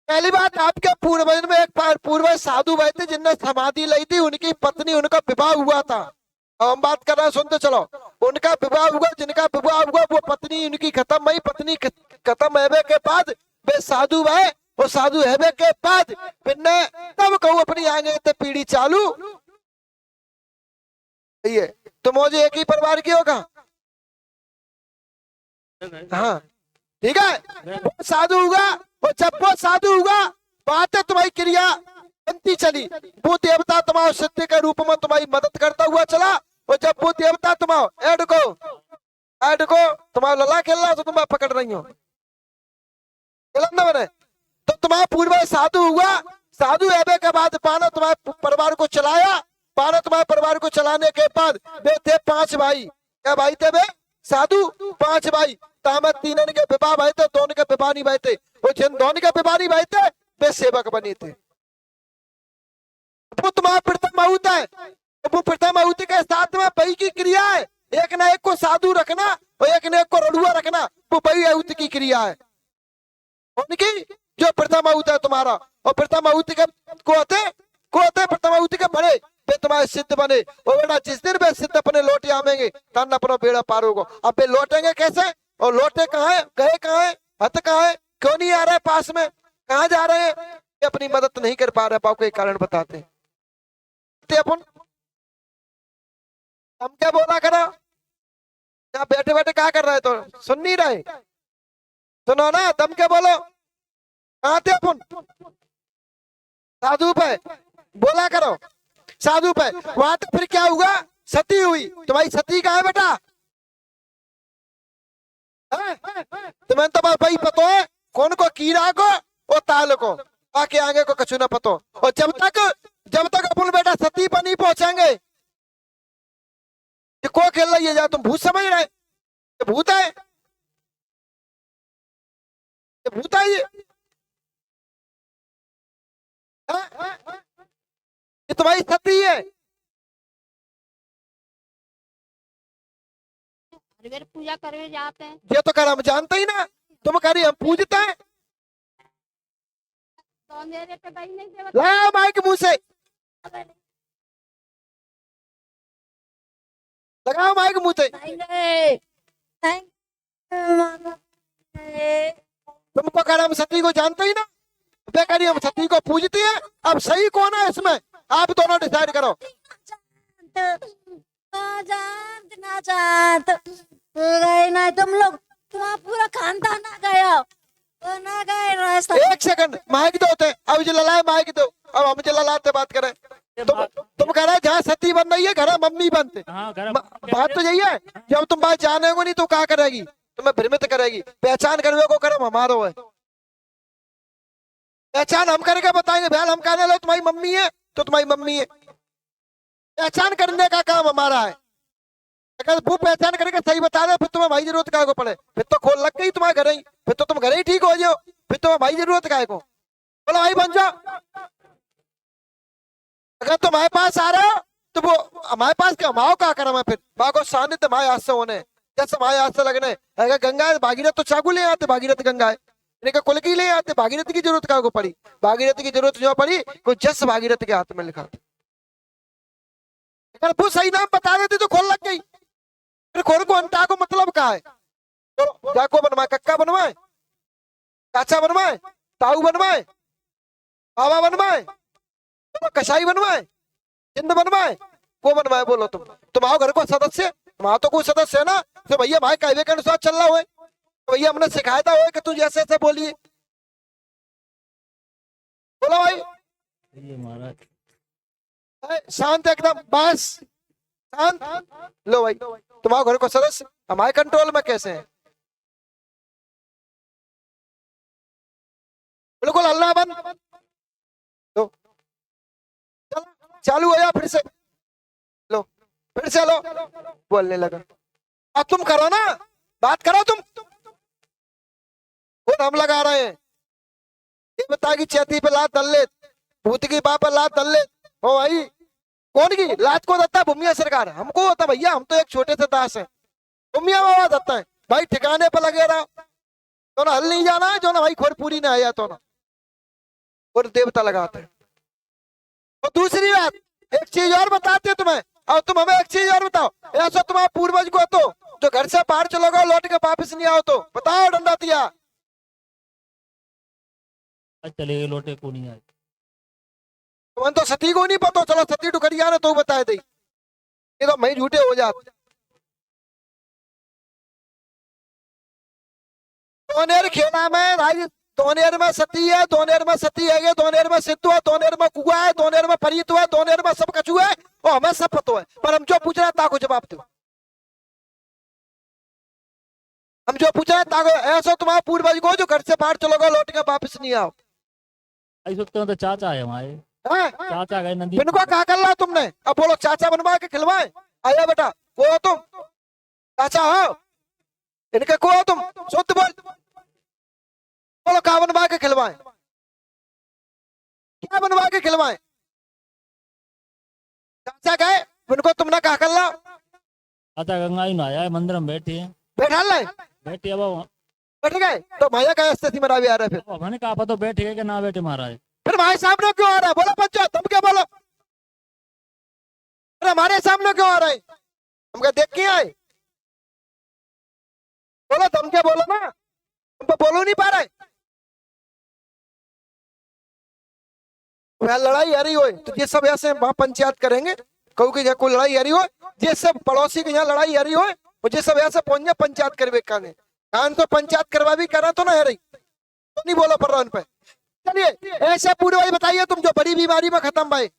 पहली बात, आपके पूर्वज में एक पूर्वज साधु भाई थे जिनने समाधि ली थी, उनकी पत्नी, उनका विवाह हुआ था। अब हम बात कर रहे हैं, सुनते चलो। उनका विवाह हुआ, जिनका विवाह हुआ वो पत्नी उनकी खत्म हुई, पत्नी खत्म होने के बाद वे साधु भाई, वो साधु होने के बाद फिर ने तब कहूँ अपनी आगे तो पीढ़ी चालू ये। तो मुझे एक ही परिवार की होगा। हाँ ठीक है, वो साधु हुआ, और जब वो साधु हुआ, बातें तुम्हारी क्रिया बनती चली। वो देवता तुम्हारे सत्य के रूप में तुम्हारी मदद करता हुआ चला, और जब वो देवता तुम्हारा ऐड को तुम्हारा लला खेल रहा तो तुम पकड़ रही हो बने। तो तुम्हारा पूर्वज साधु हुआ, साधु एबे के बाद पाना तुम्हारे परिवार को चलाया। पाना तुम्हारे परिवार को चलाने के बाद वे थे 5 भाई। क्या भाई थे वे? साधु 5 भाई। तामत 3 के विवाह भाई थे, 2 के विवाह नहीं भाई थे। वो जिन 2 के विवाह नहीं भाई थे वे सेवक बने थे। वो तुम्हारा प्रथम आहुति है। वो प्रथम आहुति के साथ में बही की क्रिया है। एक ना एक को साधु रखना और एक ना एक को रड़ुआ रखना, वो बही आहुति की क्रिया है उनकी, जो प्रथम आहुति है तुम्हारा। और प्रथम आहुति के को होते प्रथम आहुति के बड़े वे तुम्हारे सिद्ध बने। और बेटा जिस दिन वे सिद्ध अपने लौटे आवेंगे तन अपना बेड़ा पार होगा। अब वे लौटेंगे कैसे, और लौटे कहाँ है, गए कहाँ है, हत कहाँ है, क्यों नहीं आ रहे पास में, कहाँ जा रहे हैं, ये अपनी मदद नहीं कर पा रहे। पाओ के कारण बताते अपन। हम क्या बोला करा, यहाँ बैठे बैठे क्या कर रहे, तो सुन नहीं रहे, सुनो ना, दम के बोलो। कहाँ थे अपन? साधु पे बोला करो, साधु पे। वहां तक फिर क्या हुआ, सती हुई। तुम्हारी सती कहाँ है बेटा? तुम्हें तो भाई पता है कौन को, कीड़ा को और ताल को, आके आगे को कछु ना पतो। और जब तक अपन बेटा सती पर नहीं पहुंचेंगे, को खेल रही है जा, तुम भूत समझ रहे? ये भूत है, ये भूत है ये तुम्हारी सती है। पूजा करने जाते हैं। ये तो कर हम जानते ही ना, तुम करी हम पूजते हैं। तो मेरे पे भाई नहीं देवता। लाओ माइक मुंह से, लगाओ माइक मुंह से। तुमको कर हम सती को जानते ही ना, बेकारी हम सती को पूजती है। अब सही कौन है इसमें, आप दोनों डिसाइड करो। नहीं तुम लोग, तुम्हारा पूरा खानदान आ गया, तो ना गए। एक सेकंड, माइक दो होते, अब जो ललाए माइक दो। अब हम जो ललाते बात करें, तुम कह रहे जहाँ सती बन रही है घर मम्मी बनते। बात तो यही है, जब तुम बात जानेगो नहीं तो क्या करेगी, तुम्हें भ्रमित करेगी। पहचान करने को करम हमारो है, पहचान हम करके बताएंगे। भैया हम कहने लो तुम्हारी मम्मी है तो तुम्हारी मम्मी है, पहचान करने का काम हमारा है। अगर वो पहचान करके सही बता दे फिर तुम्हें भाई जरूरत काय को पड़े, फिर तो खोल लग गई तुम्हारे घर ही, फिर तो तुम घर ही ठीक हो जाओ, फिर तुम्हें भाई जरूरत काय को, बोलो भाई बन जाओ। अगर तुम हमारे पास आ रहे हो तो वो हमारे पास क्या, माओ का करा मैं फिर बागो सानिध्य हमारे हाथ से होने, जैसे हमारे हाथ से लगने। अगर गंगा है भागीरथ तो चाकू ले आते, भागीरथ गंगा है इनका कुल की ले आते, भागीरथ की जरूरत क्या को पड़ी, भागीरथ की जरूरत जो पड़ी कोई जस भागीरथ के हाथ में लिखा था। अगर वो सही नाम बता देती तो खोल लग गई। फिर खोल को अंटा को मतलब क्या है, तो जाको बनवाए, कक्का बनवाए, चाचा बनवाए, ताऊ बनवाए, बाबा बनवाए, कसाई बनवाए, हिंद बनवाए, को बनवाए बोलो तुम आओ घर को सदस्य, वहां तो कोई सदस्य है ना, तो भैया भाई कायदे के अनुसार चल रहा हो, तो भैया हमने सिखाया था हो कि तू जैसे ऐसे बोलिए, बोलो भाई। शांत एकदम, बस शांत। लो भाई तुम्हारे घर को सदस्य हमारे कंट्रोल में कैसे है, बिल्कुल अल्लाह बंद। लो चालू हो जा फिर से, लो फिर से लो, बोलने लगा। अब तुम करो ना, बात करो तुम, खुद हम लगा रहे हैं। ये बता कि चैती पे लात दल ले, भूत की बाप पर लात दल ले, ओ भाई कौन की लात को देता है? भूमिया सरकार, हमको होता भैया, हम तो एक छोटे से दास है, भूमिया बाबा देता है भाई। ठिकाने पर लगे रहो, तो ना हल नहीं जाना है, जो ना भाई खोर पूरी ना आया तो ना और देवता लगाते हैं। और दूसरी बात, एक चीज और बताते हैं तुम्हें, और तुम हमें एक चीज और बताओ, ऐसा तुम्हारे पूर्वज को तो जो घर से बाहर चलोगे लौट के वापस नहीं आओ, तो बताओ डंडा दिया। चले गए लौटे को नहीं आए। तुम तो सती को नहीं पता, चलो सती टुकड़िया ने तो बताए दी, ये तो मैं झूठे हो जाते। दोनेर खेला में राज, दोनेर में सती है, दोनेर में सती है, दोनेर में सिद्धू है, दोनेर में कुआ है, दोनेर में परीत है, दोनेर में सब कछुआ है, और हमें सब पता है, पर हम जो पूछ रहे हैं ताको जवाब दो। हम जो पूछ रहे हैं ताको, ऐसा तुम्हारे पूर्वज को जो घर से बाहर चलोगे लौट के वापस नहीं आओ। इस वक्त तो चाचा है हमारे, हैं? चाचा गए नदी। इनको क्या कर रहा तुमने? अब बोलो चाचा बनवा के खिलवाए। आया बेटा, को हो तुम? चाचा हो? इनके को हो तुम? शुद्ध बोल, बोलो क्या बनवा के खिलवाए, क्या बनवा के खिलवाए? चाचा गए, उनको तुमने क्या कर रहा? चाचा गंगा ही नहाया है, मंदिर में बैठे हैं। बैठा ले, बैठे अब बैठ गए तो भैया का स्थिति में भी आ रहा है। फिर मैंने कहा तो बैठ गए कि ना बैठे महाराज। फिर भाई सामने क्यों आ रहा है? बोलो बच्चों, तुम क्या बोलो? फिर हमारे सामने क्यों आ रहा है? हम क्या देख के आए? बोलो, तुम क्या बोलो ना, तुम तो बोलो नहीं पा रहे। वह लड़ाई आ रही हो तो ये सब ऐसे वहां पंचायत करेंगे, कहू कि कोई लड़ाई आ रही हो, ये सब पड़ोसी के यहाँ लड़ाई आ रही हो, और ये सब ऐसे पहुंच जाए पंचायत करवे काने कान तो पंचायत करवा भी करा तो ना है रही, तो नहीं बोलो पर उन पे। चलिए ऐसे पूरे भाई बताइए, तुम जो बड़ी बीमारी में खत्म भाई,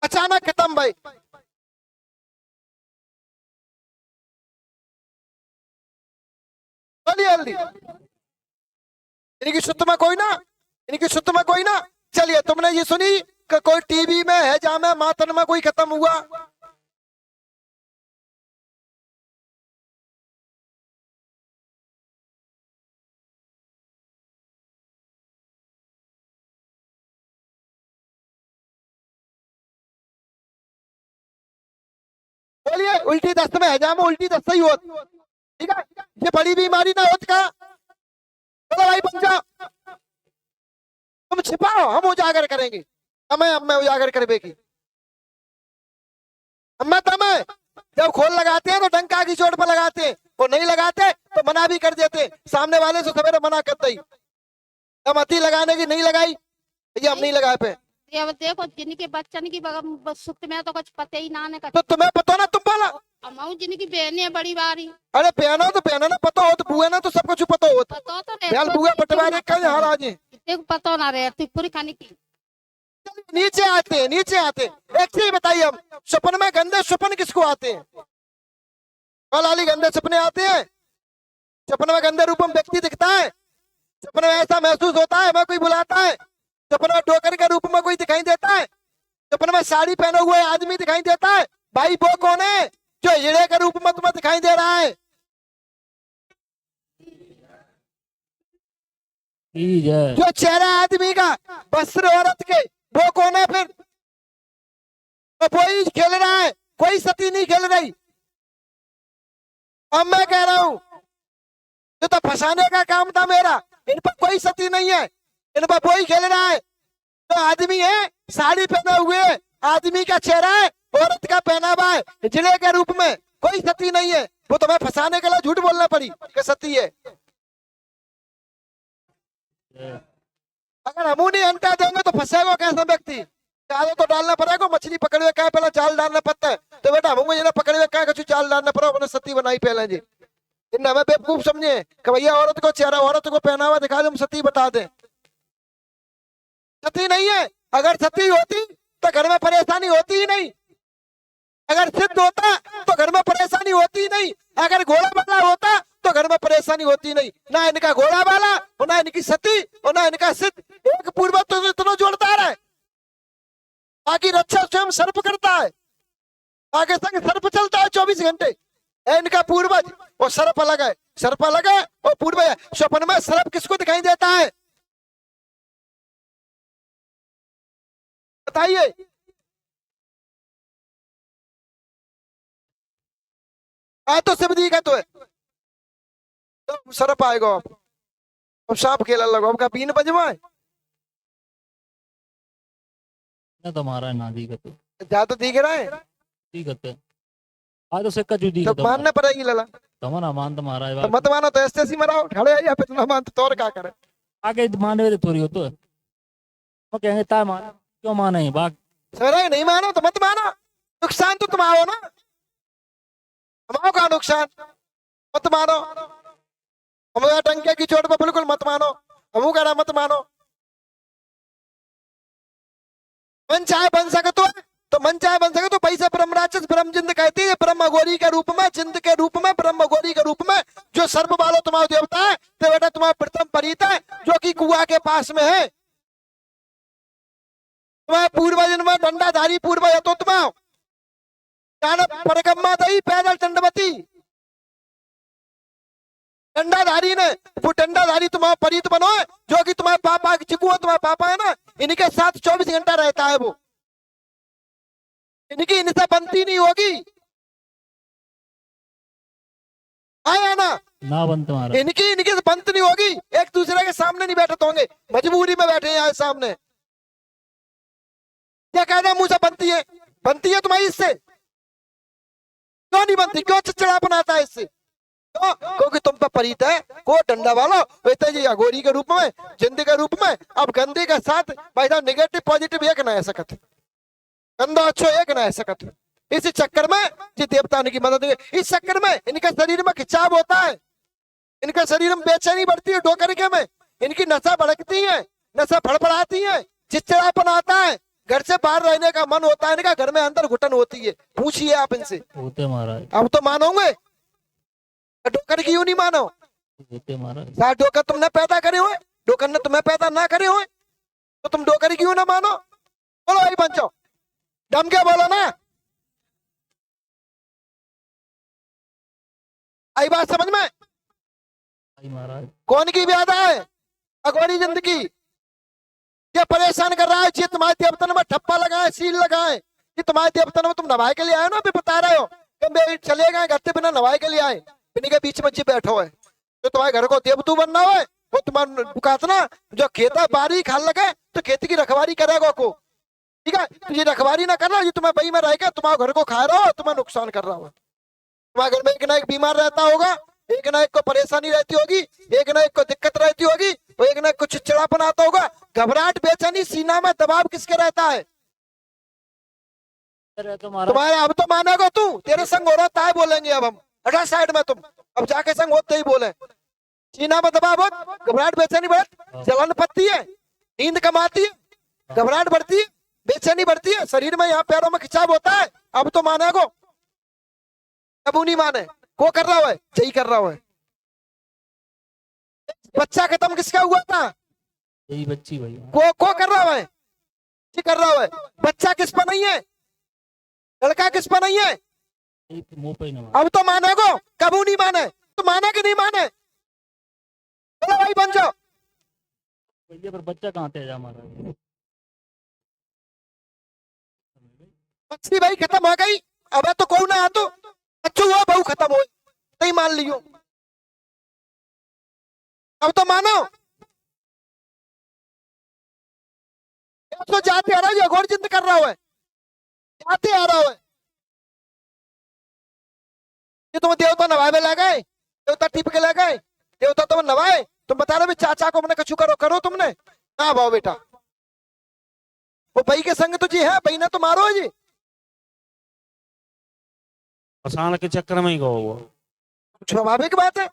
अचानक खत्म भाई, बोलिए जल्दी। इनकी सुत में कोई ना, इनकी सुत में कोई ना। चलिए तुमने ये सुनी कि कोई टीवी में है जहां में मातन में कोई खत्म हुआ? बोलिए, उल्टी दस्त में हैजा में उल्टी दस्त ही होत, ठीक है, ये बड़ी बीमारी ना होत का? चलो भाई बन जाओ, तुम छिपाओ, हम उजागर करेंगे, हमें उजागर करवेगी। हमें तमें जब खोल लगाते हैं तो डंका की चोट पर लगाते हैं, वो नहीं लगाते तो मना भी कर देते, सामने वाले से सवेरे मना करते ही, हम अति लगाने की नहीं लगाई, ये हम नहीं लगाए पे। ये अब देखो जिनके बच्चन की सुख में तो कुछ पता ही ना तो तुम्हें पता ना, तुम बोला अमाऊ जिनकी बहने है बड़ी बारी अरे पहना तो पहना ना, पता हो तो बुआ ना तो सब कुछ पता हो, पता तो ब्याल बुआ पटवारी कल यहाँ राजे देखो पता ना रहे तू पूरी खाने की। नीचे आते हैं, नीचे आते हैं। एक चीज बताइए, हम सपन में गंदे सपन किसको आते हैं? लाली गंदे सपने आते हैं, सपन में गंदे रूप में व्यक्ति दिखता है, सपने में ऐसा महसूस होता है मैं कोई बुलाता है, सपने में डोकर के रूप में कोई दिखाई देता है, सपने में साड़ी पहने हुए आदमी दिखाई देता है, भाई वो कौन है जो हिड़े के रूप में तुम्हें दिखाई दे रहा है? जो चेहरा आदमी का, वस्त्र औरत के, वो कौन है? फिर कोई खेल रहा है, कोई सती नहीं खेल रही। अब मैं कह रहा हूं जो तो फंसाने का काम था मेरा, इन पर कोई सती नहीं है, इन पर कोई खेल रहा है। तो आदमी है साड़ी पहने हुए, आदमी का चेहरा है, औरत का पहनावा है, जिले के रूप में, कोई सती नहीं है। वो तुम्हें फंसाने के लिए झूठ बोलना पड़ी कि सती है। अगर हम नहीं अंटा देंगे तो फंसेगा कैसा व्यक्ति? जाल तो डालना पड़ेगा, मछली पकड़े क्या पहले जाल डालना पड़ता है, तो बेटा हमको ये ना पकड़े क्या कुछ जाल डालना पड़ा, उन्हें सती बनाई पहले जी। इन हमें बेवकूफ समझे कि भैया औरत को चेहरा, औरत को पहनावा दिखा दे, हम सती बता दें। सती नहीं है। अगर सती होती तो घर में परेशानी होती ही नहीं, अगर सिद्ध होता तो घर में परेशानी होती ही नहीं, अगर घोड़ा वाला होता तो घर में परेशानी होती नहीं। ना इनका घोड़ा वाला और ना इनकी सती और ना इनका सिद्ध, एक पूर्वज तो इतना जोरदार है, बाकी रक्षा स्वयं सर्प करता है, आगे संग सर्प चलता है 24 घंटे। इनका पूर्वज और सर्प अलग है, सर्प अलग है और पूर्वज है। स्वप्न में सर्प किसको दिखाई देता है बताइए? तो सिर्फ दी का तो है, तो सर्प आएगा, अब सांप खेला लगो, अब का बीन बजवाए, ना तो महाराज ना दिक्कत है, ज्यादा दिख रहा है दिक्कत है। आज तो सिक्का चूती तो मानना पड़ेगी लला। तो ना मान तो महाराज तो मत मानो तो ऐसे ही मराओ, ढाले या फिर ना मान तो और क्या करे। आगे मान वे थोड़ी हो तो वो कहेंगे ता मान क्यों माने बाग सर नहीं मानो तो मत मानो, नुकसान तो तुम आओ ना, हमारा का नुकसान, मत मानो। हम टंके की चोट पर बिल्कुल मत मानो, हम कह रहा मत मानो। मन चाहे बन सके तो मन चाहे बन सके तो पैसे ब्रह्म राक्षस ब्रह्म जिंद कहती है, ब्रह्म गोरी के रूप में, जिंद के रूप में, ब्रह्म गोरी के रूप में जो सर्प वालो तुम्हारा देवता है, तो बेटा तुम्हारा प्रथम परीत है जो कि कुआ के पास में है। तुम्हारा पूर्वजन में डंडाधारी पूर्वज तो तुम्हारा परगम्मा दई पैदल दंडवती डंडाधारी ने, वो डंडाधारी तुम्हारा परीत बनो है जो कि तुम्हारे पापा चिकू तुम्हारे पापा है ना, इनके साथ 24 घंटा रहता है वो, इनकी इनसे बनती नहीं होगी, आया ना ना बनते महाराज। इनकी इनकी से बनती नहीं होगी, एक दूसरे के सामने नहीं बैठे होंगे, मजबूरी में बैठे हैं सामने। क्या कहना मुंह से बनती है तुम्हारी इससे, क्यों नहीं बनती, क्यों चिड़चिड़ा बनाता है इससे, क्यों? क्योंकि तुम पर परीत है को डंडा वाला वैसे जी अघोरी के रूप में, जिंद के रूप में। अब गंदे के साथ भाई साहब निगेटिव पॉजिटिव एक ना है सकत, गंदा अच्छो एक ना है सकत। इस चक्कर में जी देवता ने की मदद, इस चक्कर में इनके शरीर में खिंचाव होता है, इनके शरीर में बेचैनी बढ़ती है, डोकरिके में इनकी नसा भड़कती है, नसा फड़फड़ाती है, चिड़चिड़ापन आता है, घर से बाहर रहने का मन होता है इनका, घर में अंदर घुटन होती है। पूछिए आप इनसे, होते महाराज, अब तो मानोगे, डोकर क्यों नहीं मानो? होते महाराज। साथ डोकर तुमने पैदा करे हुए, डोकर ने तुम्हें पैदा ना करे हुए, तो तुम डोकर क्यों ना मानो? बोलो भाई बंचो, दम के बोलो ना, आई बात समझ में? आई महाराज। कौन की व्याधा है? अघोरी जिंदगी ये परेशान कर रहा है जी, तुम्हारे देवतन में ठप्पा लगाए, सील लगाए कि तुम्हारे देवतन में तुम नवाए के लिए आए ना, अभी बता रहे हो कि चले गए घर से बिना नवाए के लिए आए, इन्हीं के बीच में जी बैठो है, तो तुम्हारे घर को देवतू बनना है, वो तुम्हारा बुकातना जो खेता बारी खाल लगे तो खेती की रखवारी करेगा को, ठीक है? तो ये रखवारी ना करना, ये तुम्हें बही में रहेगा, तुम्हारे घर को खा रहा हो, तुम्हें नुकसान कर रहा हो। तुम्हारे घर में एक ना एक बीमार रहता होगा, एक ना एक को परेशानी रहती होगी, एक ना एक को दिक्कत रहती होगी, और एक ना एक को चिड़चिड़ापन आता होगा, घबराहट बेचैनी सीना में दबाव किसके रहता है? तो महाराज तुम्हारे अब तो मानेगा तू, तेरे संग हो रहा है बोलेंगे अब हम, हटा साइड में तुम, अब जाके संग होते ही बोले। सीना में दबाव हो, घबराहट बेचैनी बढ़, जलन पड़ती है, नींद कम आती है, घबराहट बढ़ती है, बेचैनी बढ़ती है, शरीर में यहाँ पैरों में खिंचाव होता है, अब तो मानेगो, अब नहीं माने को कर रहा है, यही कर रहा है। बच्चा खत्म किसका हुआ था? यही बच्ची भाई को कर रहा है, कर रहा है। बच्चा किस पर नहीं है, लड़का किस पर नहीं है, यही मुंह पे ही ना अब तो मानेगो, कबू नहीं माने, तो माने कि नहीं माने? बोलो भाई बन जाओ। भैया, पर बच्चा कहाँ थे महाराज? मछली भाई खत्म हो गई, अब तो कौन ना तो अच्छो हुआ बहु खत्म हो, नहीं मान लियो, अब तो मानो। तो जाते आ रहा है, घोर जिंद कर रहा है, जाते आ रहा है, ये तुम देवता नवाए में लगे, देवता टिप के लगे, देवता तुम नवाए, तुम बता रहे चाचा को मैंने कछु करो तुमने ना भाव बेटा, वो भाई के संग तो जी है, भाई ना तो मारो जी, फसाने के चक्कर में ही गो वो। स्वाभाविक बात है।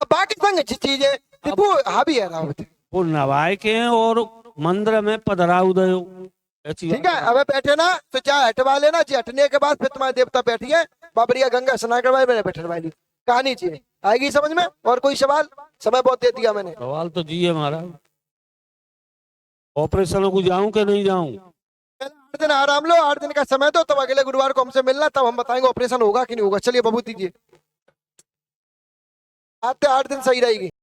अब बाकी संग चीजें वो हावी है रावत, वो नवाए के हैं और मंदिर में पधरा उदय ऐसी ठीक है? अब बैठे ना तो चाहे हटवा लेना जी, हटने के बाद फिर तुम्हारे देवता बैठिए, बाबरिया गंगा स्नान करवाए, मैंने बैठवा ली, कहानी चाहिए आएगी समझ में? और कोई सवाल? समय बहुत दे दिया मैंने। सवाल तो जी है महाराज, ऑपरेशन को जाऊं कि नहीं जाऊं? 8 दिन आराम लो, 8 दिन का समय दो, तब अगले गुरुवार को हमसे मिलना, तब हम बताएंगे ऑपरेशन होगा कि नहीं होगा। चलिए बबू दीजिए, आते 8 दिन सही रहेगी।